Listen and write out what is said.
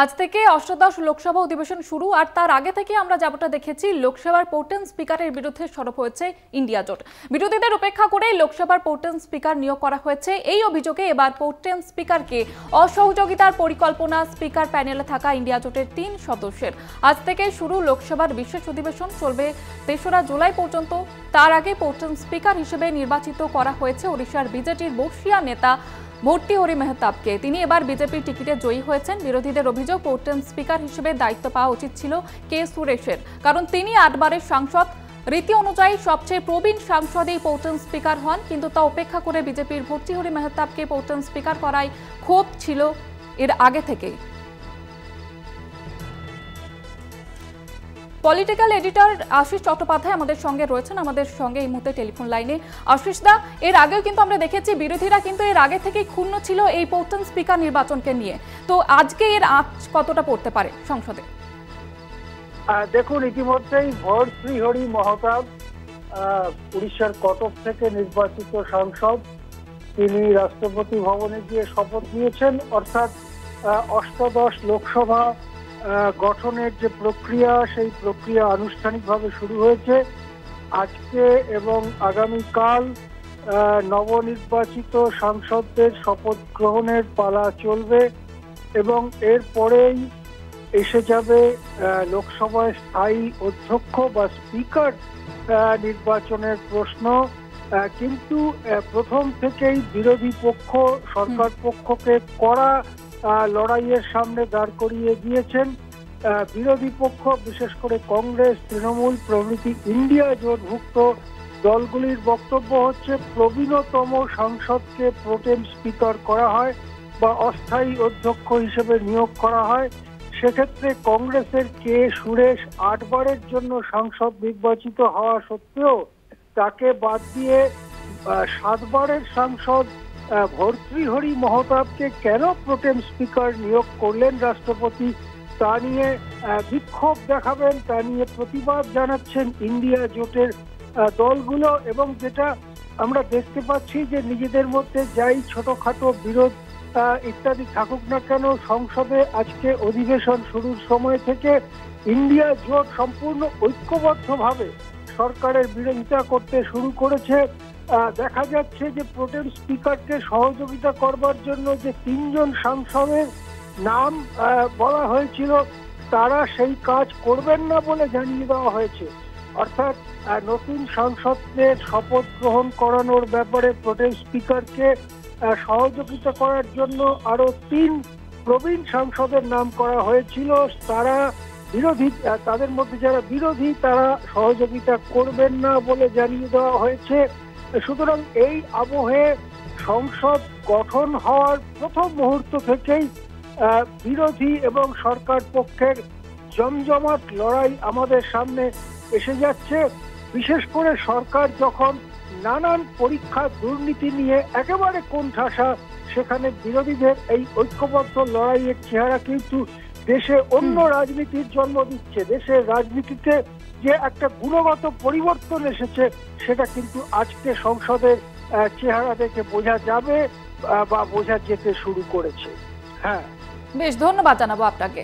আজ থেকে অষ্টাদশ লোকসভা অধিবেশন শুরু আর তার আগে থেকে আমরা যেমনটা দেখেছি লোকসভার পোর্টেন স্পিকারের বিরুদ্ধে সরব হয়েছে ইন্ডিয়া জোট। বিরোধীদের উপেক্ষা করে লোকসভার পোর্টেন স্পিকার নিয়োগ করা হয়েছে। এই অভিযোগে এবার পোর্টেন স্পিকারকে অসহযোগিতার পরিকল্পনা স্পিকার প্যানেলে থাকা ইন্ডিয়া জোটের ৩ সদস্যের। আজ থেকে শুরু লোকসভার বিশেষ অধিবেশন, চলবে ৩রা জুলাই পর্যন্ত। তার আগে পোর্টেন স্পিকার হিসেবে নির্বাচিত করা হয়েছে ওড়িশার বিজেপির বর্ষীয়া নেতা ভর্তৃহরি মেহতাবকে। তিনি এবার বিজেপির টিকিটে জয়ী হয়েছেন। বিরোধীদের অভিযোগ পোর্টেন স্পিকার হিসেবে দায়িত্ব পাওয়া উচিত ছিল কে সুরেশের, কারণ তিনি ৮ বারের সাংসদ। রীতি অনুযায়ী সবচেয়ে প্রবীণ সাংসদেই পোর্টেন স্পিকার হন, কিন্তু তা উপেক্ষা করে বিজেপির ভর্তৃহরি মেহতাবকে পোর্টেন স্পিকার করায় ক্ষোভ ছিল এর আগে থেকেই। পলিটিক্যাল এডিটর আশিস চট্টোপাধ্যায় আমাদের সঙ্গে রয়েছেন, আমাদের সঙ্গে এই মুহূর্তে টেলিফোন লাইনে। আশিস দা, এর আগেও কিন্তু আমরা দেখেছি বিরোধীরা কিন্তু এর আগে থেকেই ক্ষুণ্ণ ছিল এই পোর্টেন স্পিকার নির্বাচনকে নিয়ে। তো আজকে এর আঁচ কতটা পড়তে পারে সংসদে? দেখুন, ইতিমধ্যেই ভর্তৃহরি মেহতাব উড়িষ্যার কটক থেকে নির্বাচিত সাংসদ, তিনি রাষ্ট্রপতি ভবনে গিয়ে শপথ নিয়েছেন। অর্থাৎ অষ্টাদশ লোকসভা গঠনের যে প্রক্রিয়া, সেই প্রক্রিয়া আনুষ্ঠানিকভাবে শুরু হয়েছে। আজকে এবং আগামীকাল নবনির্বাচিত সাংসদদের শপথ গ্রহণের পালা চলবে এবং এরপরেই এসে যাবে লোকসভায় স্থায়ী অধ্যক্ষ বা স্পিকার নির্বাচনের প্রশ্ন। কিন্তু প্রথম থেকেই বিরোধী পক্ষ সরকার পক্ষকে কড়া লড়াইয়ের সামনে দাঁড় করিয়ে দিয়েছেন। বিরোধী পক্ষ, বিশেষ করে কংগ্রেস, তৃণমূল প্রভৃতি ইন্ডিয়া জোটভুক্ত দলগুলির বক্তব্য হচ্ছে প্রবীণতম সাংসদকে প্রোটেম স্পিকার করা হয় বা অস্থায়ী অধ্যক্ষ হিসেবে নিয়োগ করা হয়। সেক্ষেত্রে কংগ্রেসের কে সুরেশ ৮ বারের জন্য সাংসদ নির্বাচিত হওয়া সত্ত্বেও তাকে বাদ দিয়ে ৭ বারের সাংসদ ভর্তৃহরি মেহতাবকে কেন প্রোটেম স্পিকার নিয়োগ করলেন রাষ্ট্রপতি, তা নিয়ে বিক্ষোভ দেখাবেন, তা নিয়ে প্রতিবাদ জানাচ্ছেন ইন্ডিয়া জোটের দলগুলো। এবং যেটা আমরা দেখতে পাচ্ছি যে নিজেদের মধ্যে যাই ছোটখাটো বিরোধ ইত্যাদি থাকুক না কেন, সংসদে আজকে অধিবেশন শুরুর সময় থেকে ইন্ডিয়া জোট সম্পূর্ণ ঐক্যবদ্ধভাবে সরকারের বিরোধিতা করতে শুরু করেছে। দেখা যাচ্ছে যে প্রোটেম স্পিকারকে সহযোগিতা করবার জন্য যে ৩ জন সাংসদের নাম বলা হয়েছিল, তারা সেই কাজ করবেন না বলে জানিয়ে দেওয়া হয়েছে। অর্থাৎ নতুন সাংসদদের শপথ গ্রহণ করানোর ব্যাপারে প্রোটেম স্পিকারকে সহযোগিতা করার জন্য আরো ৩ প্রবীণ সাংসদের নাম করা হয়েছিল। তারা বিরোধী, তাদের মধ্যে যারা বিরোধী তারা সহযোগিতা করবেন না বলে জানিয়ে দেওয়া হয়েছে। সুতরাং এই আবহে সংসদ গঠন হওয়ার প্রথম মুহূর্ত থেকেই বিরোধী এবং সরকার পক্ষের জমজমাট লড়াই আমাদের সামনে এসে যাচ্ছে। বিশেষ করে সরকার যখন নানান পরীক্ষা দুর্নীতি নিয়ে একেবারে কোণঠাসা, সেখানে বিরোধীদের এই ঐক্যবদ্ধ লড়াইয়ের চেহারা কিন্তু দেশে অন্য রাজনীতির জন্ম দিচ্ছে। দেশের রাজনীতিতে যে একটা গুণগত পরিবর্তন এসেছে, সেটা কিন্তু আজকে সংসদের চেহারা দেখে বোঝা যাবে বা বোঝা যেতে শুরু করেছে। হ্যাঁ, বেশ, ধন্যবাদ জানাবো আপনাকে।